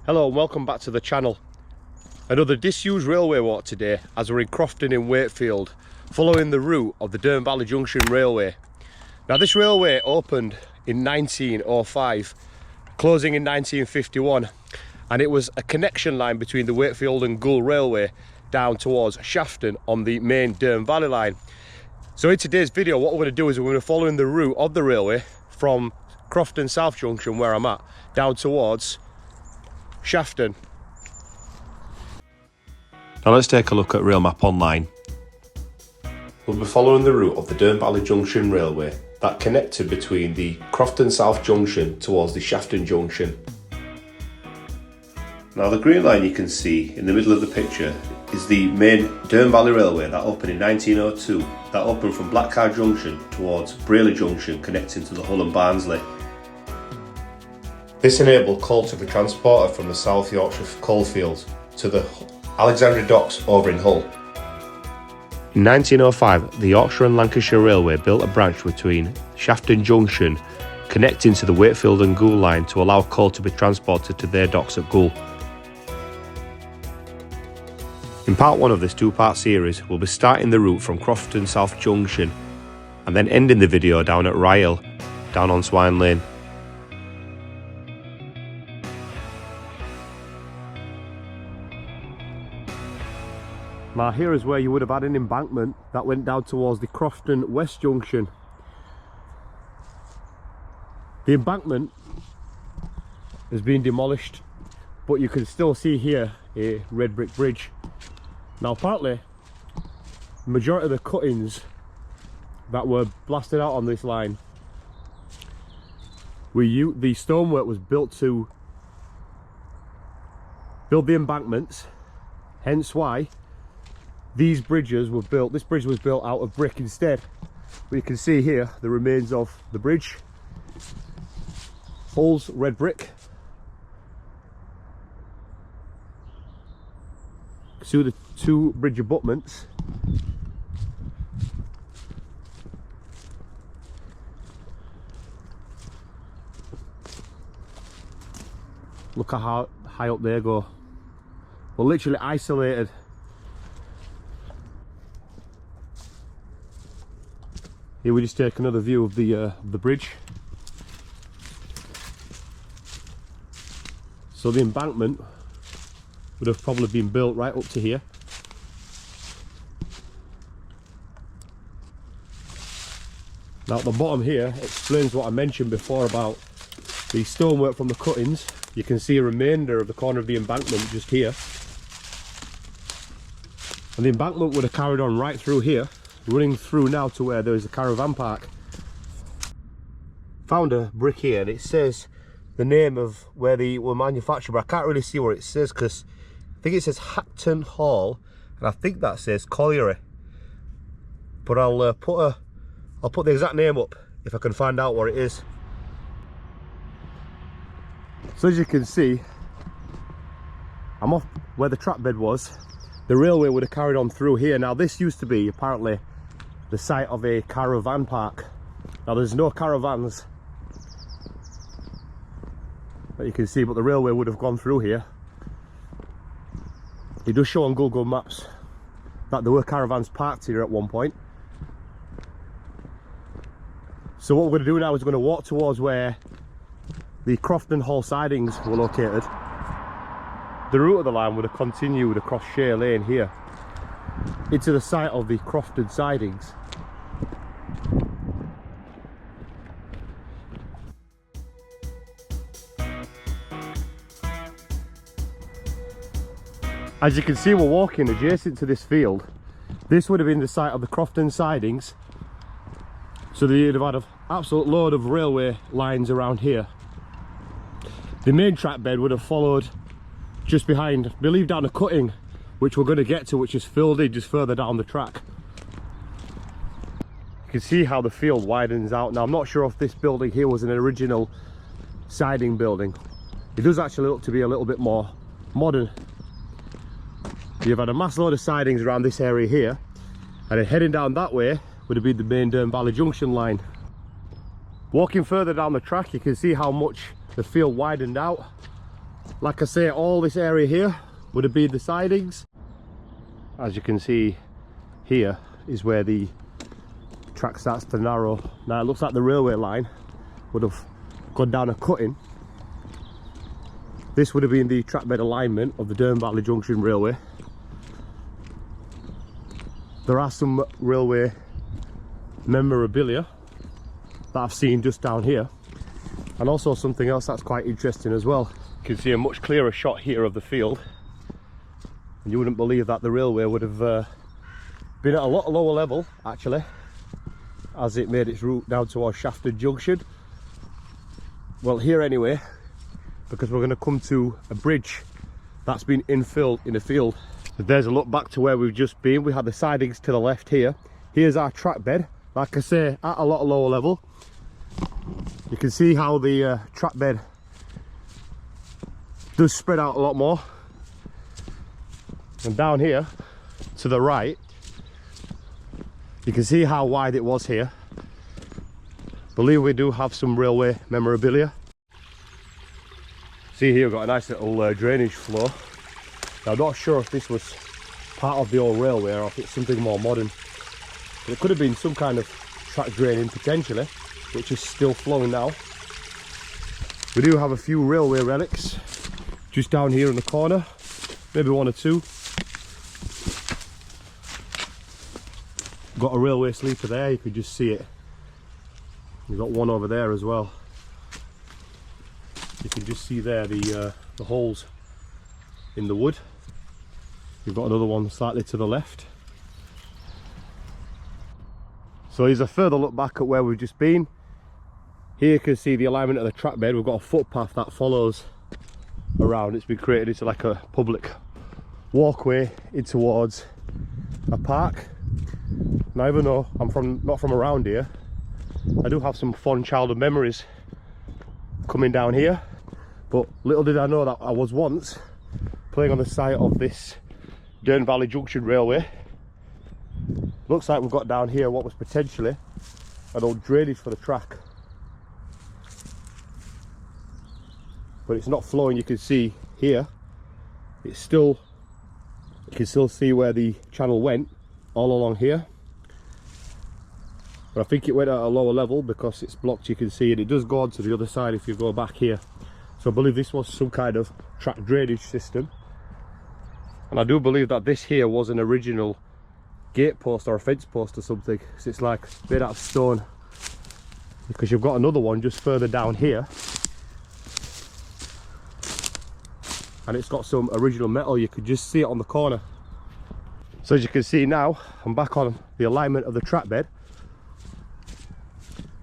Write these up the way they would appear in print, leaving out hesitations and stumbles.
Hello and welcome back to the channel. Another disused railway walk today as we're in Crofton in Wakefield, following the route of the Dearne Valley Junction railway. Now this railway opened in 1905, closing in 1951, and it was a connection line between the Wakefield and Goole railway down towards Shafton on the main Dearne Valley line. So in today's video what we're going to do is we're going to follow the route of the railway from Crofton South Junction, where I'm at, down towards Shafton. Now let's take a look at Rail Map Online. We'll be following the route of the Dearne Valley Junction railway that connected between the Crofton South Junction towards the Shafton Junction. Now the green line you can see in the middle of the picture is the main Dearne Valley Railway that opened in 1902, that opened from Blackcar Junction towards Brayley Junction, connecting to the Hull and Barnsley. This enabled coal to be transported from the South Yorkshire coalfields to the Alexandria docks over in Hull. In 1905, the Yorkshire and Lancashire Railway built a branch between Shafton Junction, connecting to the Wakefield and Goole line to allow coal to be transported to their docks at Goole. In part one of this two-part series, we'll be starting the route from Crofton South Junction and then ending the video down at Ryle, down on Swine Lane. Now here is where you would have had an embankment that went down towards the Crofton West Junction. The embankment has been demolished, but you can still see here a red brick bridge. Now apparently, the majority of the cuttings that were blasted out on this line, the stonework was built to build the embankments, hence why these bridges were built. This bridge was built out of brick instead. But you can see here the remains of the bridge. Hull's red brick. See the two bridge abutments. Look at how high up they go. We're literally isolated. Here we just take another view of the bridge. So the embankment would have probably been built right up to here. Now at the bottom here explains what I mentioned before about the stonework from the cuttings. You can see a remainder of the corner of the embankment just here. And the embankment would have carried on right through here, running through now to where there is a caravan park. Found a brick here and it says the name of where they were manufactured, but I can't really see where it says because I think it says Crofton Hall and I think that says colliery. But I'll put the exact name up if I can find out where it is. So as you can see, I'm off where the track bed was. The railway would have carried on through here. Now this used to be apparently the site of a caravan park. Now there's no caravans that you can see, but the railway would have gone through here. It does show on Google Maps that there were caravans parked here at one point. So what we're going to do now is we're going to walk towards where the Crofton Hall sidings were located. The route of the line would have continued across Share Lane here into the site of the Crofton sidings. As you can see, we're walking adjacent to this field. This would have been the site of the Crofton sidings, so they'd have had an absolute load of railway lines around here. The main track bed would have followed just behind, I believe, down a cutting which we're going to get to, which is filled in just further down the track. You can see how the field widens out. Now I'm not sure if this building here was an original siding building. It does actually look to be a little bit more modern. You've had a mass load of sidings around this area here, and then heading down that way would have been the main Dearne Valley Junction line. Walking further down the track, you can see how much the field widened out. Like I say, all this area here would have been the sidings. As you can see, here is where the track starts to narrow. Now it looks like the railway line would have gone down a cutting. This would have been the trackbed alignment of the Dearne Valley Junction Railway. There are some railway memorabilia that I've seen just down here, and also something else that's quite interesting as well. You can see a much clearer shot here of the field, and you wouldn't believe that the railway would have been at a lot lower level actually, as it made its route down towards Shafted Junction. Well, here anyway, because we're going to come to a bridge that's been infilled in a field. So there's a look back to where we've just been. We had the sidings to the left here. Here's our track bed, like I say, at a lot lower level. You can see how the track bed does spread out a lot more. And down here to the right, you can see how wide it was here. Believe we do have some railway memorabilia. See here, we've got a nice little drainage flow. Now, I'm not sure if this was part of the old railway or if it's something more modern. But it could have been some kind of track draining potentially, which is still flowing now. We do have a few railway relics just down here in the corner, maybe one or two. Got a railway sleeper there, you could just see it. We've got one over there as well. You can just see there the holes in the wood. We've got another one slightly to the left. So here's a further look back at where we've just been. Here you can see the alignment of the track bed. We've got a footpath that follows around. It's been created into like a public walkway in towards a park. Now, even though I'm not from around here, I do have some fond childhood memories coming down here. But little did I know that I was once playing on the site of this Dearne Valley Junction Railway. Looks like we've got down here what was potentially an old drainage for the track. But it's not flowing, you can see here. It's still, you can still see where the channel went all along here. But I think it went at a lower level because it's blocked, you can see, and it does go on to the other side if you go back here. So I believe this was some kind of track drainage system. And I do believe that this here was an original gate post or a fence post or something. So it's like made out of stone. Because you've got another one just further down here. And it's got some original metal, you could just see it on the corner. So as you can see now, I'm back on the alignment of the track bed.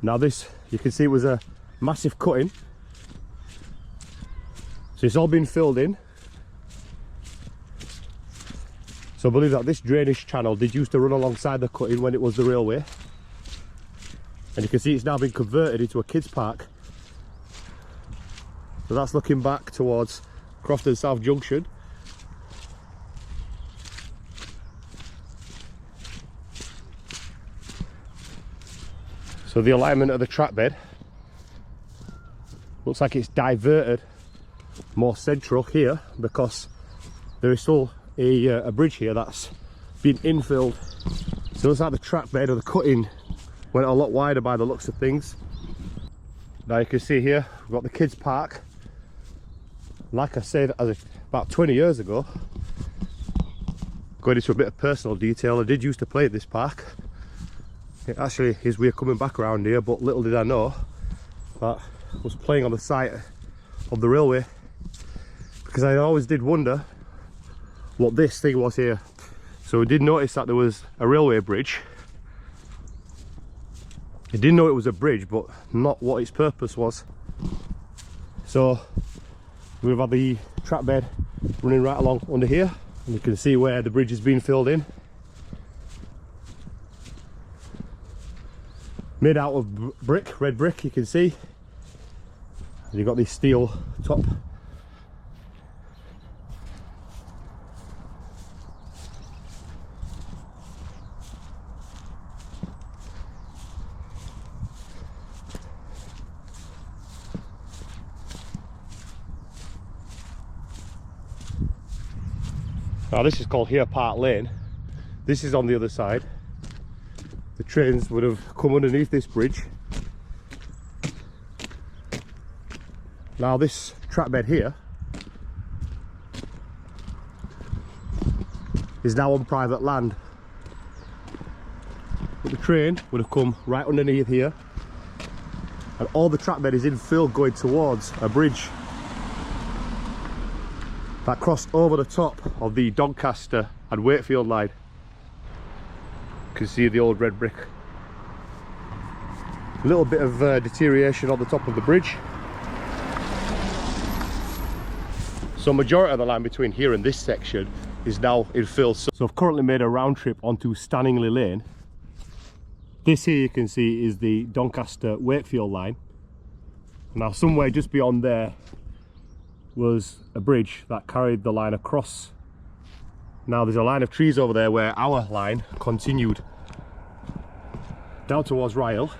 Now this, you can see it was a massive cutting. So it's all been filled in. So I believe that this drainage channel did used to run alongside the cutting when it was the railway. And you can see it's now been converted into a kids park. So that's looking back towards Crofton South Junction. So the alignment of the track bed looks like it's diverted more central here because there is still a bridge here that's been infilled. So it looks like the track bed or the cutting went a lot wider by the looks of things. Now you can see here we've got the kids park. Like I said, about 20 years ago, going into a bit of personal detail, I did used to play at this park. It actually is we're coming back around here, but little did I know that I was playing on the site of the railway, because I always did wonder what this thing was here. So we did notice that there was a railway bridge. I didn't know it was a bridge, but not what its purpose was. So we've had the track bed running right along under here, and you can see where the bridge has been filled in. Made out of brick, red brick, you can see. And you've got this steel top. Now this is called Here Park Lane. This is on the other side. The trains would have come underneath this bridge. Now this track bed here is now on private land. But the train would have come right underneath here, and all the track bed is infilled going towards a bridge that crossed over the top of the Doncaster and Wakefield line. You can see the old red brick. A little bit of deterioration on the top of the bridge. So majority of the line between here and this section is now infilled. So I've currently made a round trip onto Santingley Lane. This here you can see is the Doncaster Wakefield line. Now somewhere just beyond there was a bridge that carried the line across. Now there's a line of trees over there where our line continued down towards Ryle.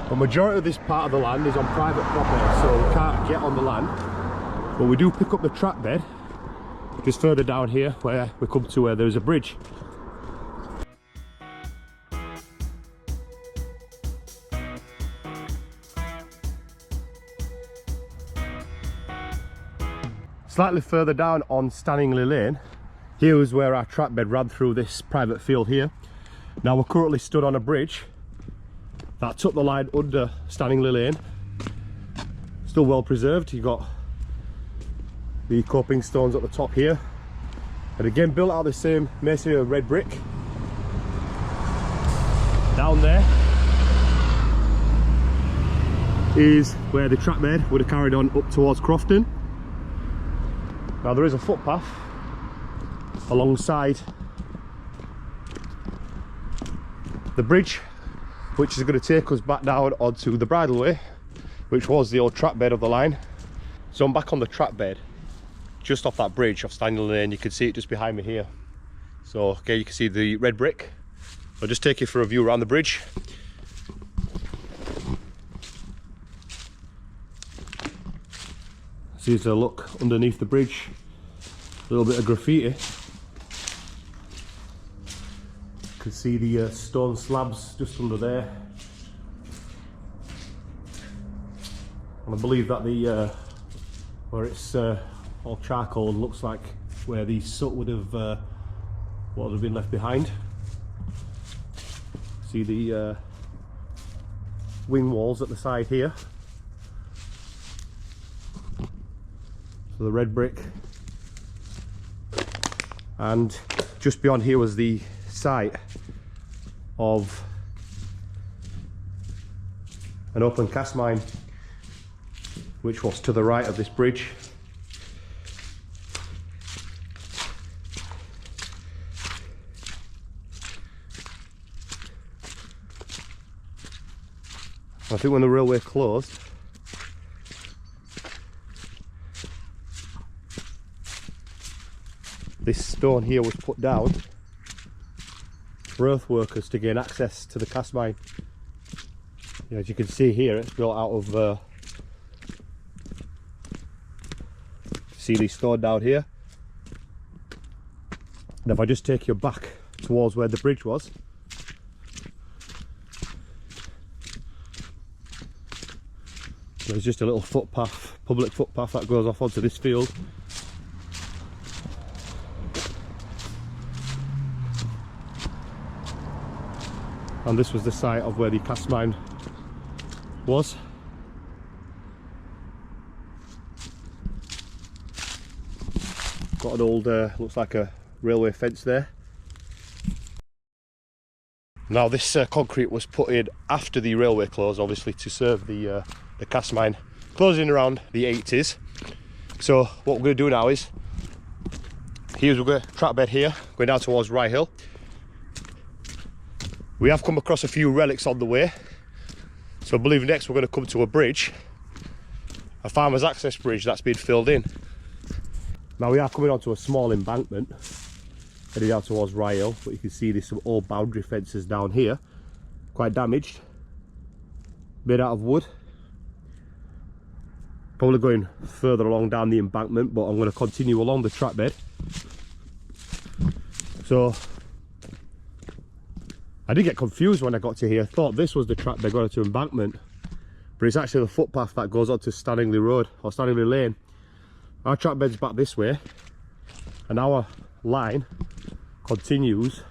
The majority of this part of the land is on private property, so we can't get on the land. But we do pick up the track bed just further down here where we come to where there's a bridge. Slightly further down on Santingley Lane, here was where our track bed ran through this private field here. Now we're currently stood on a bridge that took the line under Santingley Lane. Still well preserved. You've got the coping stones at the top here, and again built out of the same masonry of red brick. Down there is where the track bed would have carried on up towards Crofton. Now there is a footpath alongside the bridge, which is going to take us back down onto the bridleway, which was the old track bed of the line. So I'm back on the track bed just off that bridge off Santingley Lane. You can see it just behind me here. So okay, you can see the red brick. I'll just take you for a view around the bridge. See, as I look underneath the bridge, a little bit of graffiti. You can see the stone slabs just under there. And I believe that the where it's all charcoal looks like where the soot would have what would have been left behind. See the wing walls at the side here. So the red brick, and just beyond here was the site of an open cast mine, which was to the right of this bridge. I think when the railway closed, this stone here was put down for earth workers to gain access to the cast mine. As you can see here, it's built out of see these stone down here. And if I just take you back towards where the bridge was, there's just a little footpath, public footpath that goes off onto this field. And this was the site of where the cast mine was. Got an old, looks like a railway fence there. Now this concrete was put in after the railway closed, obviously to serve the cast mine, closing around the 80s. So what we're going to do now is, here's we're going to track bed here, going down towards Rye Hill. We have come across a few relics on the way, so I believe next we're going to come to a bridge, a farmer's access bridge that's been filled in. Now we are coming onto a small embankment heading down towards Rye Hill, but you can see there's some old boundary fences down here, quite damaged, made out of wood. Probably going further along down the embankment, but I'm going to continue along the track bed. So I did get confused when I got to here. I thought this was the track bed going to embankment, but it's actually the footpath that goes on to Santingley Road or Santingley Lane. Our track bed's back this way, and our line continues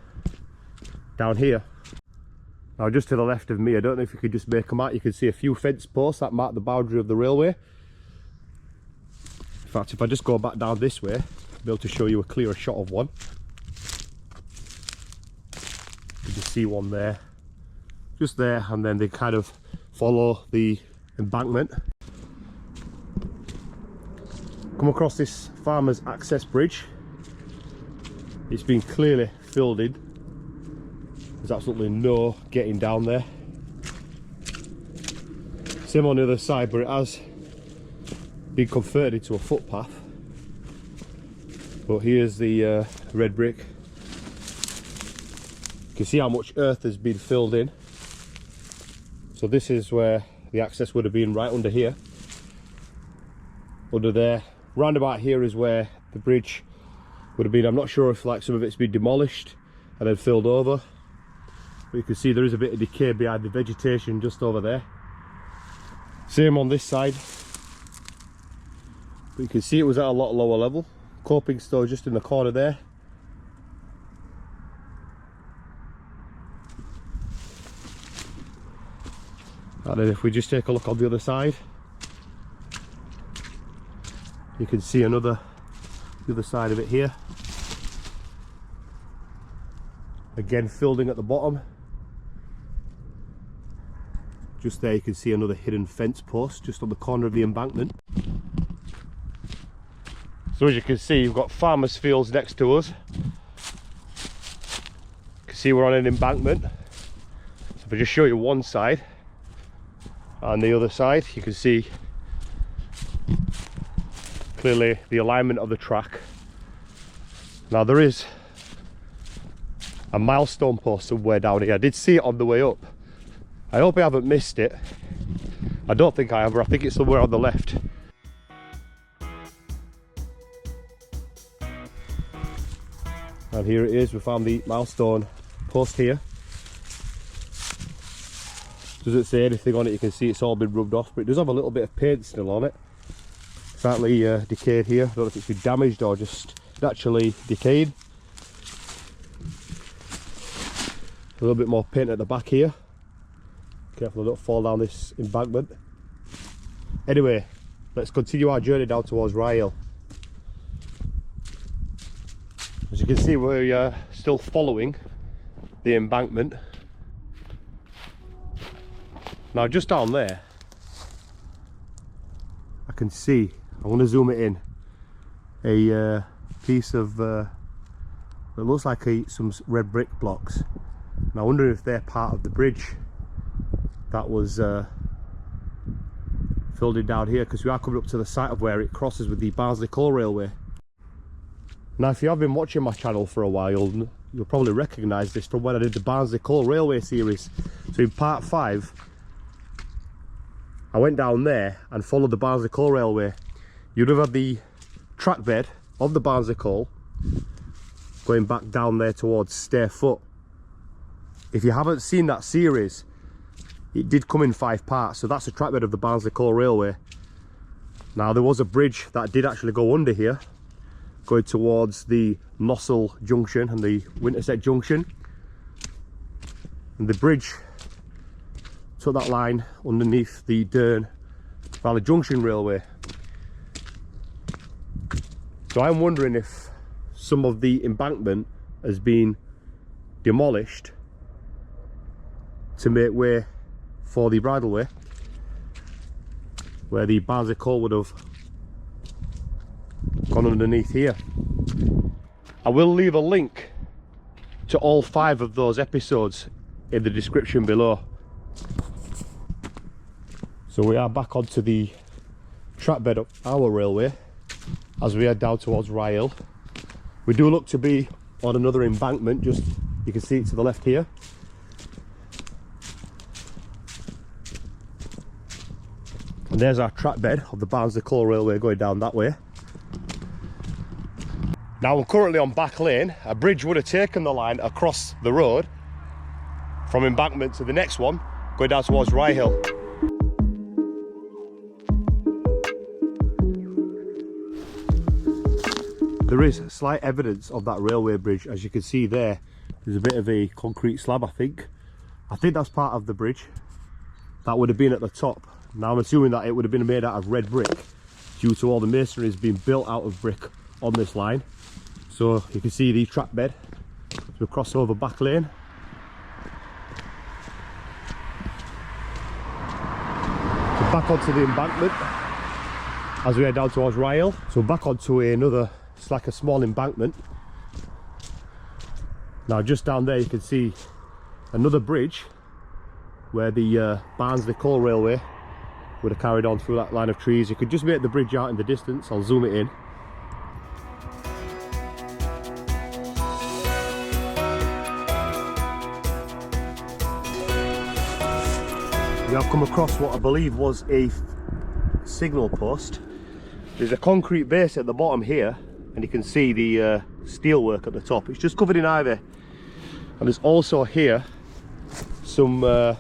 down here. Now just to the left of me, I don't know if you could just make them out, you can see a few fence posts that mark the boundary of the railway. In fact, if I just go back down this way, I'll be able to show you a clearer shot of one. You can see one there, just there, and then they kind of follow the embankment. Come across this farmer's access bridge. It's been clearly filled in. There's absolutely no getting down there. Same on the other side, but it has been converted into a footpath. But here's the red brick. You can see how much earth has been filled in. So this is where the access would have been, right under here. Under there. Round about here is where the bridge would have been. I'm not sure if like some of it's been demolished and then filled over. But you can see there is a bit of decay behind the vegetation just over there. Same on this side. But you can see it was at a lot lower level. Coping store just in the corner there. And then if we just take a look on the other side, you can see the other side of it here. Again, filled in at the bottom. Just there you can see another hidden fence post just on the corner of the embankment. So as you can see, you've got farmers' fields next to us. You can see we're on an embankment. So if I just show you one side and the other side, you can see clearly the alignment of the track. Now there is a milestone post somewhere down here. I did see it on the way up. I hope I haven't missed it. I don't think I have, I think it's somewhere on the left. And here it is, we found the milestone post here. Doesn't say anything on it, you can see it's all been rubbed off, but it does have a little bit of paint still on it. Slightly decayed here. I don't know if it's been damaged or just naturally decayed. A little bit more paint at the back here. Careful I don't fall down this embankment. Anyway, let's continue our journey down towards Ryle. As you can see, we're still following the embankment. Now just down there, I can see, I want to zoom it in, a piece of, it looks like some red brick blocks. And I wonder if they're part of the bridge that was filled in down here, because we are coming up to the site of where it crosses with the Barnsley Coal Railway. Now if you have been watching my channel for a while, you'll probably recognise this from when I did the Barnsley Coal Railway series. So in part 5, I went down there and followed the Barnsley Coal Railway. You'd have had the track bed of the Barnsley Coal going back down there towards Stay Foot. If you haven't seen that series, it did come in 5 parts, so that's the track bed of the Barnsley Coal Railway. Now there was a bridge that did actually go under here, going towards the Nossal Junction and the Winterset Junction. And the bridge took that line underneath the Dearne Valley Junction Railway. So I'm wondering if some of the embankment has been demolished to make way for the bridleway, where the Barnsley Coal would have gone underneath here. I will leave a link to all 5 of those episodes in the description below. So we are back onto the track bed of our railway as we head down towards Ryle. We do look to be on another embankment, just you can see it to the left here. And there's our track bed of the Barnsley Coal Railway going down that way. Now I'm currently on Back Lane. A bridge would have taken the line across the road from Embankment to the next one, going down towards Rye Hill. There is slight evidence of that railway bridge. As you can see there, there's a bit of a concrete slab, I think that's part of the bridge. That would have been at the top. Now I'm assuming that it would have been made out of red brick due to all the masonry being built out of brick on this line. So you can see the track bed as we cross over Back Lane. So back onto the embankment as we head down towards Rye Hill. So back onto another, it's like a small embankment. Now just down there you can see another bridge where the Barnsley Coal Railway would have carried on through that line of trees. You could just make the bridge out in the distance. I'll zoom it in. We have come across what I believe was a signal post. There's a concrete base at the bottom here, and you can see the steelwork at the top. It's just covered in ivy. And there's also here some, I'm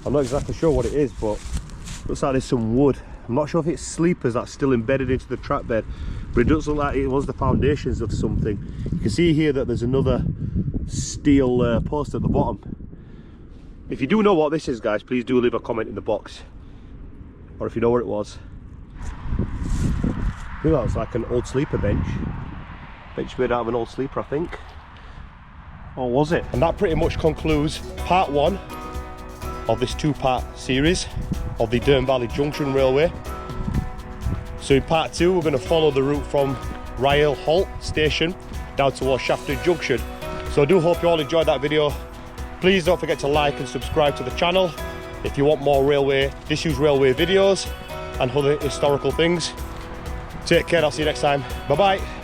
not exactly sure what it is, but looks like there's some wood. I'm not sure if it's sleepers that's still embedded into the track bed, but it does look like it was the foundations of something. You can see here that there's another steel post at the bottom. If you do know what this is, guys, please do leave a comment in the box, or if you know where it was. I think that was like an old sleeper bench made out of an old sleeper, I think. Or was it? And that pretty much concludes part one of this two-part series of the Dearne Valley Junction Railway. So in part two we're going to follow the route from Rye Hill Halt station down towards Shafton Junction. So I do hope you all enjoyed that video. Please don't forget to like and subscribe to the channel if you want more disused railway videos and other historical things. Take care, I'll see you next time. Bye bye.